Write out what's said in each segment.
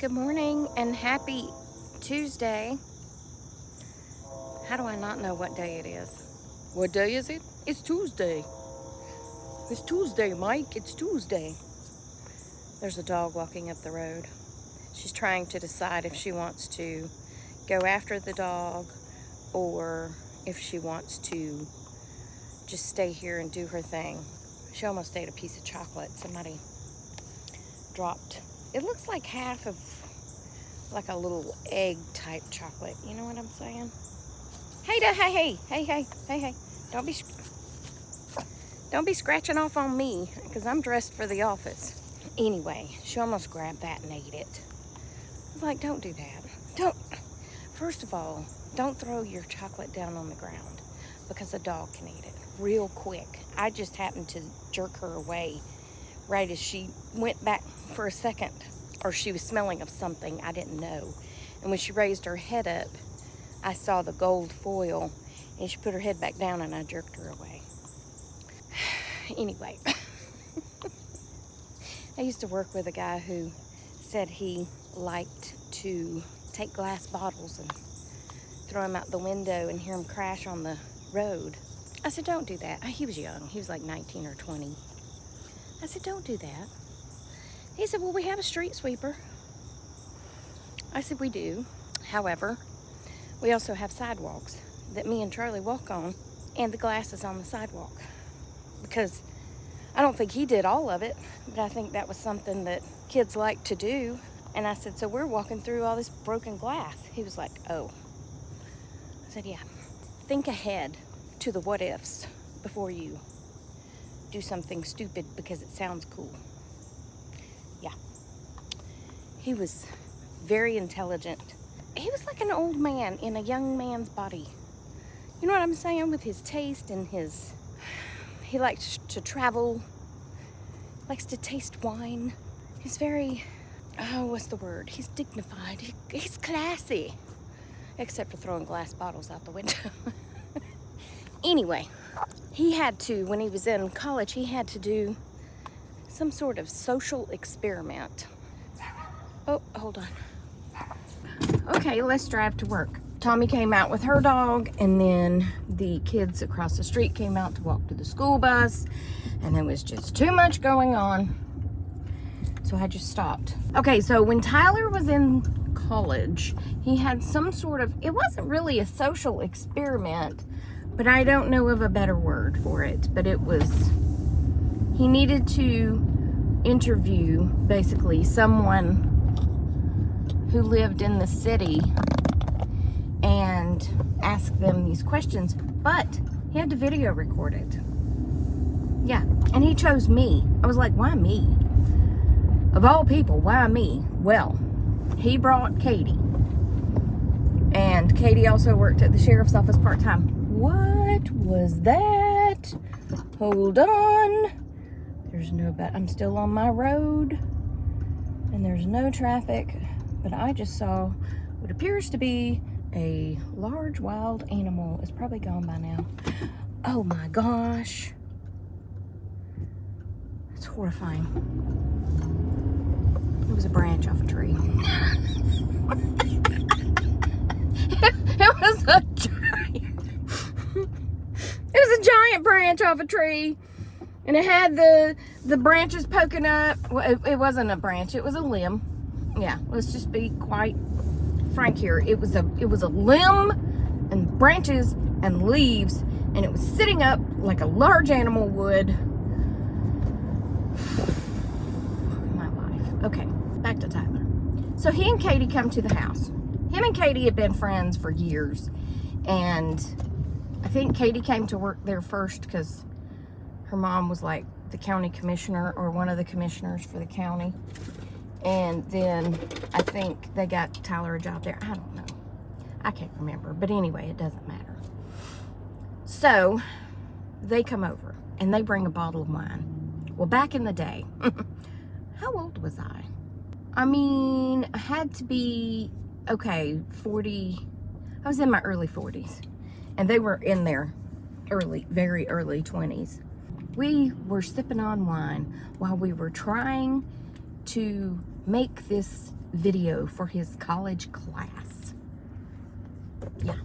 Good morning and happy Tuesday. How do I not know what day it is? What day is it? It's Tuesday. It's Tuesday, Mike. It's Tuesday. There's a dog walking up the road. She's trying to decide if she wants to go after the dog or if she wants to just stay here and do her thing. She almost ate a piece of chocolate. Somebody dropped. It looks like half of like a little egg type chocolate. You know what I'm saying? Hey. Don't be scratching off on me because I'm dressed for the office. Anyway, she almost grabbed that and ate it. I was like, don't do that. First of all, don't throw your chocolate down on the ground because a dog can eat it real quick. I just happened to jerk her away right as she went back for a second, or she was smelling of something I didn't know. And when she raised her head up, I saw the gold foil, and she put her head back down, and I jerked her away. Anyway, I used to work with a guy who said he liked to take glass bottles and throw them out the window and hear them crash on the road. I said, don't do that. He was young. He was like 19 or 20. I said, don't do that. He said, well, we have a street sweeper. I said, we do. However, we also have sidewalks that me and Charlie walk on, and the glass is on the sidewalk. Because I don't think he did all of it, but I think that was something that kids like to do. And I said, so we're walking through all this broken glass. He was like, oh. I said, yeah. Think ahead to the what ifs before you do something stupid because it sounds cool. Yeah. He was very intelligent. He was like an old man in a young man's body. You know what I'm saying? With his taste and he likes to travel, likes to taste wine. He's very, what's the word? He's dignified. He's classy. Except for throwing glass bottles out the window. Anyway, he had to, when he was in college, he had to do some sort of social experiment. Oh, hold on. Okay, let's drive to work. Tommy came out with her dog, and then the kids across the street came out to walk to the school bus, and there was just too much going on, so I just stopped. Okay, so when Tyler was in college, he had some sort of, it wasn't really a social experiment, but I don't know of a better word for it, but it was, he needed to interview basically someone who lived in the city and ask them these questions, but he had to video record it. Yeah, and he chose me. I was like, why me? Of all people, why me? Well, he brought Katie, and Katie also worked at the sheriff's office part-time. What was that? Hold on. There's no, I'm still on my road, and there's no traffic, but I just saw what appears to be a large wild animal. It's probably gone by now. Oh my gosh. It's horrifying. It was a branch off a tree. It was a giant. It was a giant branch off a tree, and it had the branches poking up. Well, it wasn't a branch, it was a limb. Yeah, let's just be quite frank here. It was a limb and branches and leaves, and it was sitting up like a large animal would. My life. Okay, back to Tyler. So he and Katie come to the house. Him and Katie had been friends for years, and I think Katie came to work there first because her mom was like the county commissioner or one of the commissioners for the county. And then I think they got Tyler a job there. I don't know. I can't remember. But anyway, it doesn't matter. So they come over and they bring a bottle of wine. Well, back in the day, how old was I? I mean, I had to be, 40. I was in my early 40s. And they were in their very early 20s. We were sipping on wine while we were trying to make this video for his college class. Yeah.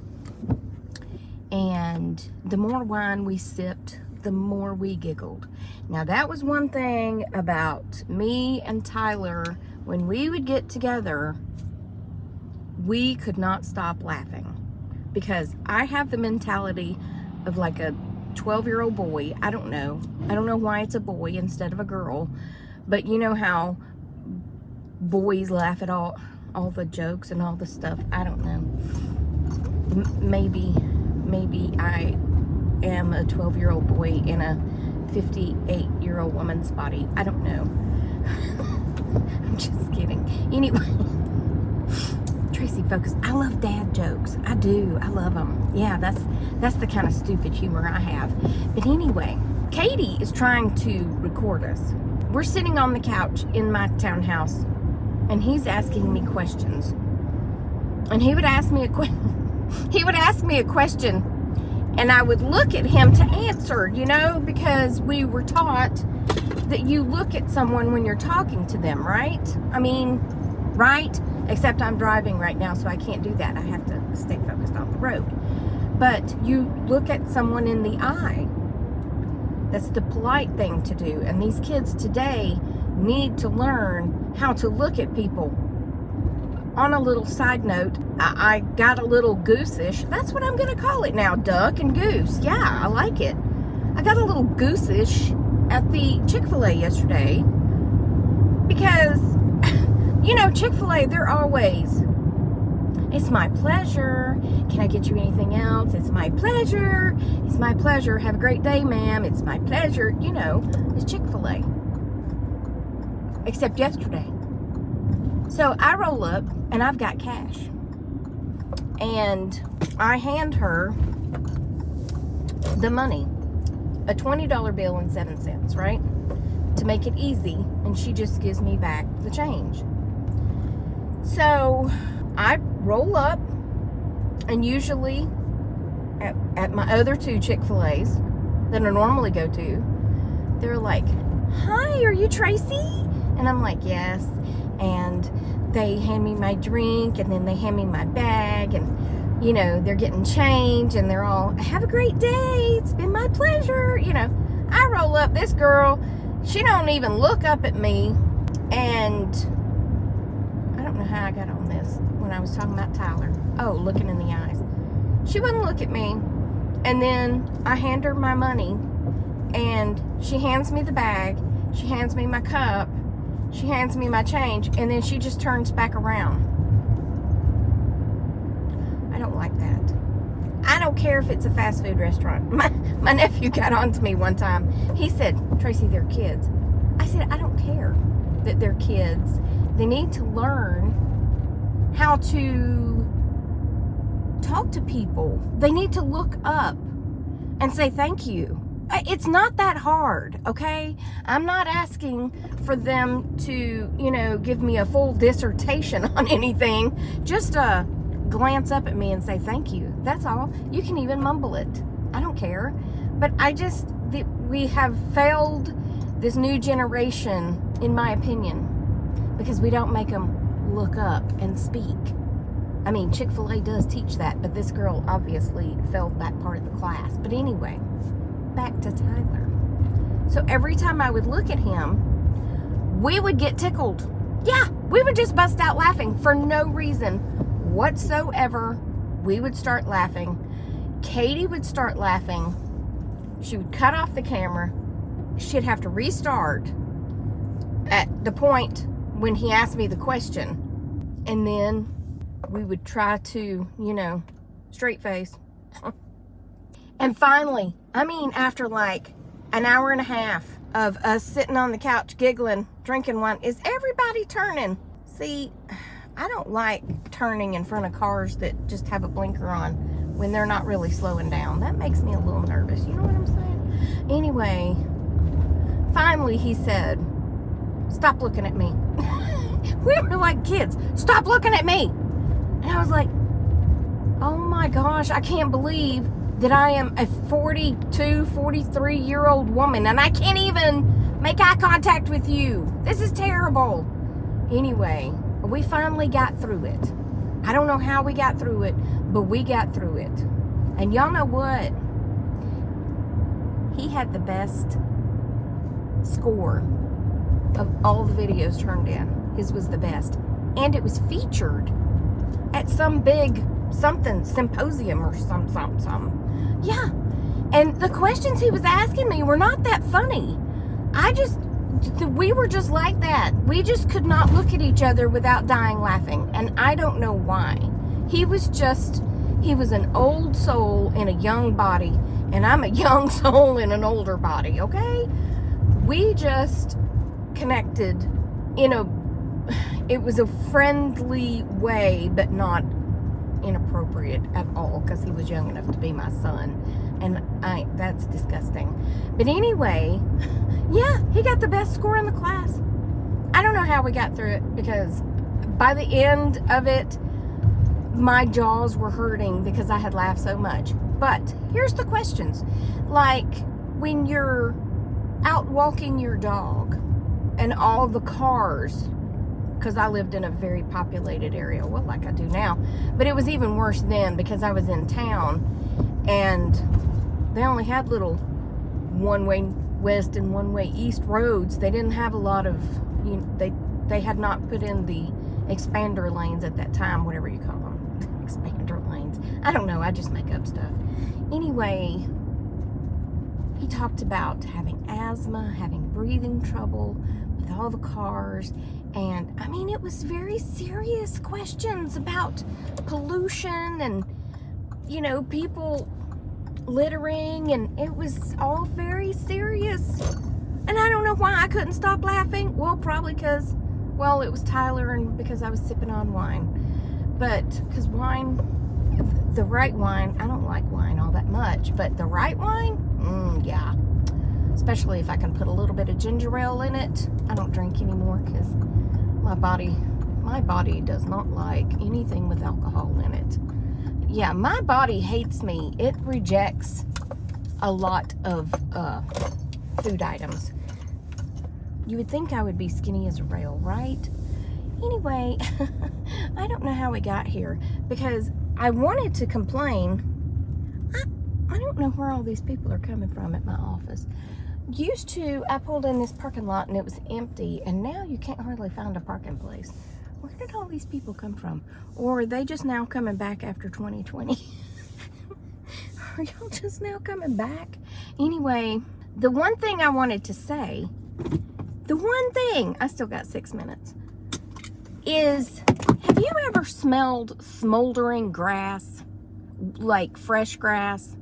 And the more wine we sipped, the more we giggled. Now that was one thing about me and Tyler. When we would get together, we could not stop laughing, because I have the mentality of like a 12-year-old boy. I don't know why it's a boy instead of a girl, but you know how boys laugh at all the jokes and all the stuff. I don't know. Maybe I am a 12-year-old boy in a 58-year-old woman's body. I don't know. I'm just kidding. Anyway, Tracy, focus. I love dad jokes. I do. I love them. Yeah, that's the kind of stupid humor I have. But anyway, Katie is trying to record us. We're sitting on the couch in my townhouse, and he's asking me questions. And he would ask me a question, and I would look at him to answer, you know, because we were taught that you look at someone when you're talking to them, right? I mean, right? Except I'm driving right now, so I can't do that. I have to stay focused on the road. But you look at someone in the eye. That's the polite thing to do. And these kids today need to learn how to look at people. On a little side note, I got a little goose-ish. That's what I'm going to call it now, duck and goose. Yeah, I like it. I got a little goose-ish at the Chick-fil-A yesterday because, you know, Chick-fil-A, they're always, it's my pleasure. Can I get you anything else? It's my pleasure. It's my pleasure. Have a great day, ma'am. It's my pleasure. You know, it's Chick-fil-A. Except yesterday. So I roll up and I've got cash. And I hand her the money. A $20 bill and 7 cents, right? To make it easy. And she just gives me back the change. So I roll up, and usually at my other two Chick-fil-A's that I normally go to, they're like, "Hi, are you Tracy?" And I'm like, "Yes." And they hand me my drink, and then they hand me my bag, and you know, they're getting change, and they're all, "Have a great day, it's been my pleasure." You know, I roll up, this girl, she don't even look up at me. And I don't know how I got on this when I was talking about Tyler. Oh, looking in the eyes. She wouldn't look at me. And then I hand her my money, and she hands me the bag, she hands me my cup, she hands me my change, and then she just turns back around. I don't like that. I don't care if it's a fast food restaurant. My nephew got on to me one time. He said, "Tracy, they're kids." I said, "I don't care that they're kids. They need to learn how to talk to people. They need to look up and say thank you." It's not that hard, okay? I'm not asking for them to, you know, give me a full dissertation on anything. Just glance up at me and say thank you. That's all. You can even mumble it. I don't care. But we have failed this new generation, in my opinion, because we don't make them look up and speak. I mean, Chick-fil-A does teach that, but this girl obviously failed that part of the class. But anyway, back to Tyler. So every time I would look at him, we would get tickled. Yeah, we would just bust out laughing for no reason whatsoever. We would start laughing. Katie would start laughing. She would cut off the camera. She'd have to restart at the point when he asked me the question. And then we would try to, you know, straight face. And finally, I mean, after like an hour and a half of us sitting on the couch giggling, drinking wine, is everybody turning? See, I don't like turning in front of cars that just have a blinker on when they're not really slowing down. That makes me a little nervous. You know what I'm saying? Anyway, finally he said, "Stop looking at me." We were like kids. "Stop looking at me." And I was like, oh my gosh, I can't believe that I am a 42, 43-year-old woman and I can't even make eye contact with you. This is terrible. Anyway, We finally got through it. I don't know how we got through it, but we got through it. And y'all know what? He had the best score of all the videos turned in. His was the best. And it was featured at some big something symposium or some. Yeah. And the questions he was asking me were not that funny. We were just like that. We just could not look at each other without dying laughing. And I don't know why. He was an old soul in a young body. And I'm a young soul in an older body, okay? We just connected it was a friendly way, but not inappropriate at all, because he was young enough to be my son. And that's disgusting. But anyway, yeah, he got the best score in the class. I don't know how we got through it, because by the end of it, my jaws were hurting because I had laughed so much. But here's the questions. Like, when you're out walking your dog and all the cars, because I lived in a very populated area, well, like I do now, but it was even worse then because I was in town and they only had little one-way west and one-way east roads. They didn't have a lot of, they had not put in the expander lanes at that time, whatever you call them, expander lanes. I don't know, I just make up stuff. Anyway, he talked about having asthma, having breathing trouble with all the cars. And I mean, it was very serious questions about pollution and, people littering. And it was all very serious. And I don't know why I couldn't stop laughing. Well, probably because, it was Tyler and because I was sipping on wine. But because wine, the right wine, I don't like wine all that much, but the right wine, yeah. Especially if I can put a little bit of ginger ale in it. I don't drink anymore because my body does not like anything with alcohol in it. Yeah, my body hates me. It rejects a lot of food items. You would think I would be skinny as a rail, right? Anyway, I don't know how we got here because I wanted to complain. I don't know where all these people are coming from at my office. I pulled in this parking lot and it was empty, and now you can't hardly find a parking place. Where did all these people come from? Or are they just now coming back after 2020? Are y'all just now coming back? Anyway, the one thing I wanted to say, I still got 6 minutes, is, have you ever smelled smoldering grass? Like fresh grass?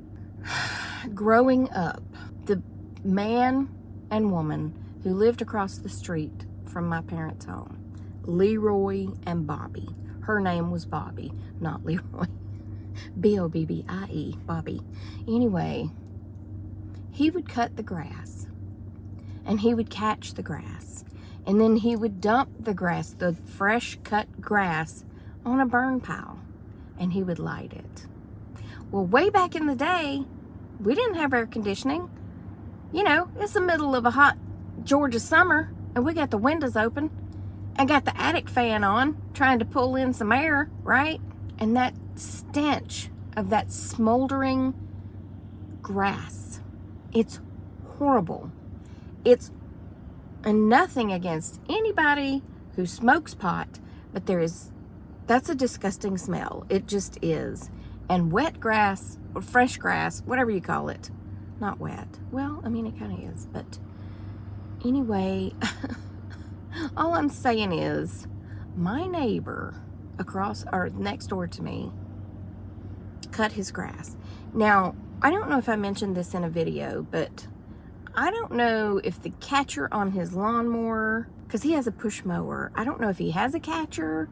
Growing up, the man and woman who lived across the street from my parents' home, Leroy and Bobby. Her name was Bobby, not Leroy. Bobbie, Bobby. Anyway, he would cut the grass and he would catch the grass, and then he would dump the grass, the fresh cut grass, on a burn pile, and he would light it. Well, way back in the day, we didn't have air conditioning. It's the middle of a hot Georgia summer, and we got the windows open and got the attic fan on, trying to pull in some air, right? And that stench of that smoldering grass, it's horrible. And nothing against anybody who smokes pot, but that's a disgusting smell. It just is. And wet grass, or fresh grass, whatever you call it. Not wet. Well, I mean, it kind of is. But anyway, all I'm saying is, my neighbor next door to me cut his grass. Now, I don't know if I mentioned this in a video, but I don't know if the catcher on his lawnmower, because he has a push mower, I don't know if he has a catcher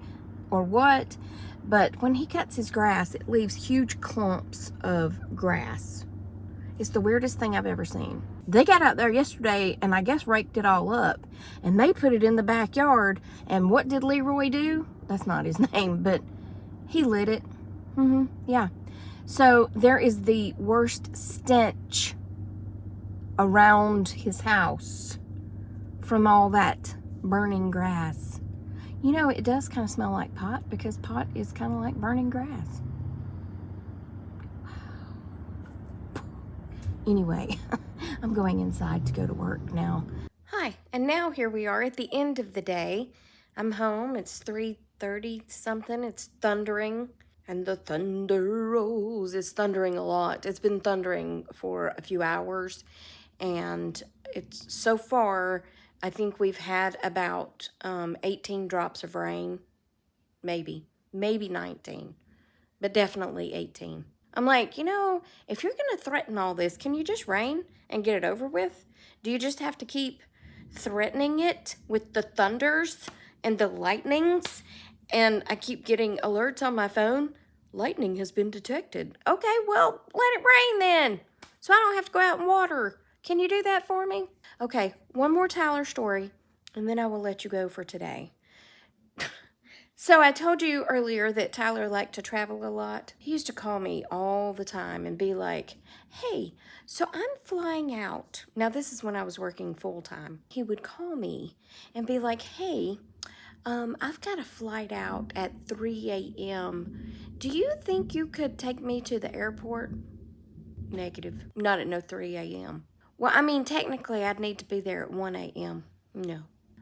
or what, but when he cuts his grass, it leaves huge clumps of grass. It's the weirdest thing I've ever seen. They got out there yesterday and I guess raked it all up, and they put it in the backyard. And what did Leroy do? That's not his name, but he lit it. Yeah. So there is the worst stench around his house from all that burning grass. You know, it does kind of smell like pot because pot is kind of like burning grass. Anyway, I'm going inside to go to work now. Hi, and now here we are at the end of the day. I'm home. It's 3:30 something. It's thundering. And the thunder rolls. It's thundering a lot. It's been thundering for a few hours. And it's so far, I think we've had about 18 drops of rain. Maybe 19. But definitely 18. I'm like, you know, if you're going to threaten all this, can you just rain and get it over with? Do you just have to keep threatening it with the thunders and the lightnings? And I keep getting alerts on my phone. Lightning has been detected. Okay, well, let it rain then, so I don't have to go out and water. Can you do that for me? Okay, one more Tyler story, and then I will let you go for today. So I told you earlier that Tyler liked to travel a lot. He used to call me all the time and be like, hey, so I'm flying out. Now this is when I was working full time. He would call me and be like, hey, I've got a flight out at 3 a.m. Do you think you could take me to the airport? Negative. Not at no 3 a.m. Well, I mean, technically I'd need to be there at 1 a.m. No.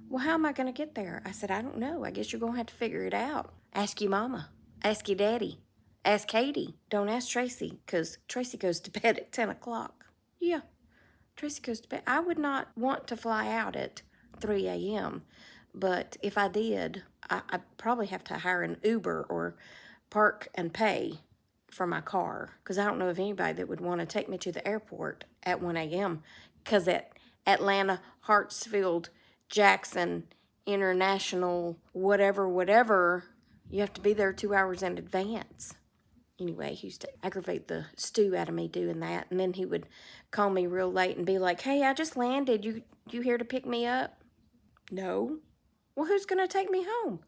Well, how am I going to get there? I said, I don't know. I guess you're going to have to figure it out. Ask your mama. Ask your daddy. Ask Katie. Don't ask Tracy, because Tracy goes to bed at 10 o'clock. Yeah, Tracy goes to bed. I would not want to fly out at 3 a.m., but if I did, I'd probably have to hire an Uber or park and pay for my car, because I don't know of anybody that would want to take me to the airport at 1 a.m., because at Atlanta, Hartsfield, Jackson International, whatever, you have to be there 2 hours in advance. Anyway, he used to aggravate the stew out of me doing that, and then he would call me real late and be like, hey, I just landed. You here to pick me up? No. Well, who's going to take me home?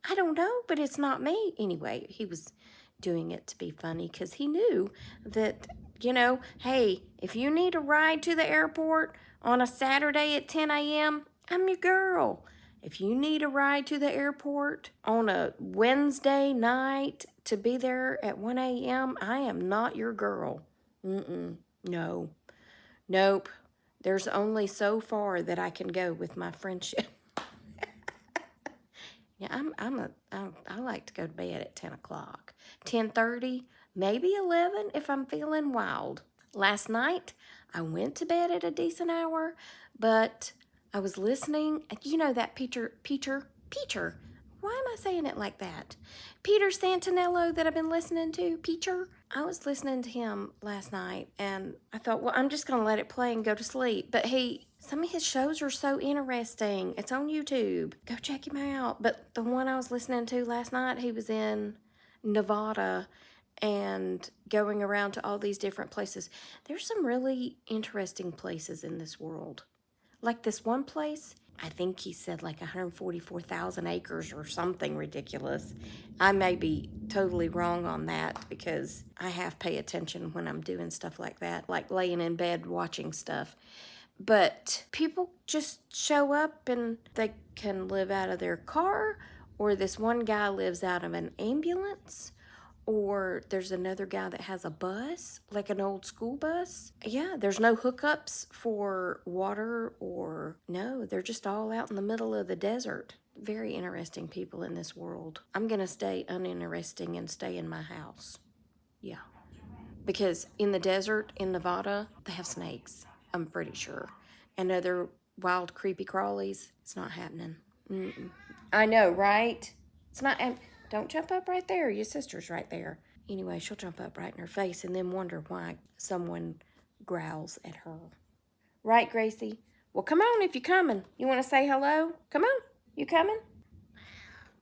I don't know, but it's not me. Anyway, he was doing it to be funny because he knew that, you know, hey, if you need a ride to the airport on a Saturday at 10 a.m., I'm your girl. If you need a ride to the airport on a Wednesday night to be there at 1 a.m., I am not your girl. No. Nope. There's only so far that I can go with my friendship. Yeah, I like to go to bed at 10 o'clock. 10:30, maybe 11 if I'm feeling wild. Last night, I went to bed at a decent hour, but I was listening. You know that Peter, why am I saying it like that? Peter Santinello that I've been listening to, Peter. I was listening to him last night, and I thought, well, I'm just going to let it play and go to sleep. But some of his shows are so interesting. It's on YouTube. Go check him out. But the one I was listening to last night, he was in Nevada and going around to all these different places. There's some really interesting places in this world. Like this one place, I think he said like 144,000 acres or something ridiculous. I may be totally wrong on that because I have pay attention when I'm doing stuff like that, like laying in bed watching stuff. But people just show up and they can live out of their car, or this one guy lives out of an ambulance, or there's another guy that has a bus, like an old school bus. Yeah, there's no hookups for water no, they're just all out in the middle of the desert. Very interesting people in this world. I'm going to stay uninteresting and stay in my house. Yeah. Because in the desert in Nevada, they have snakes, I'm pretty sure. And other wild, creepy crawlies. It's not happening. I know, right? It's not... Don't jump up right there. Your sister's right there. Anyway, she'll jump up right in her face and then wonder why someone growls at her. Right, Gracie? Well, come on if you're coming. You want to say hello? Come on. You coming?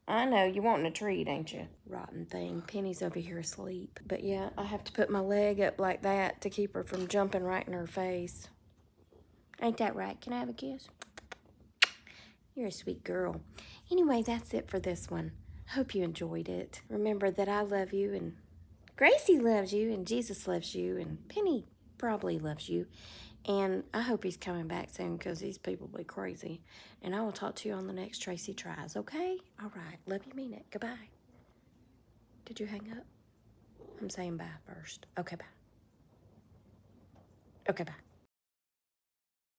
I know. You wanting a treat, ain't you? Rotten thing. Penny's over here asleep. But yeah, I have to put my leg up like that to keep her from jumping right in her face. Ain't that right? Can I have a kiss? You're a sweet girl. Anyway, that's it for this one. Hope you enjoyed it. Remember that I love you, and Gracie loves you, and Jesus loves you, and Penny probably loves you. And I hope he's coming back soon because these people be crazy. And I will talk to you on the next Tracy Tries, okay? All right. Love you, mean it. Goodbye. Did you hang up? I'm saying bye first. Okay, bye. Okay, bye.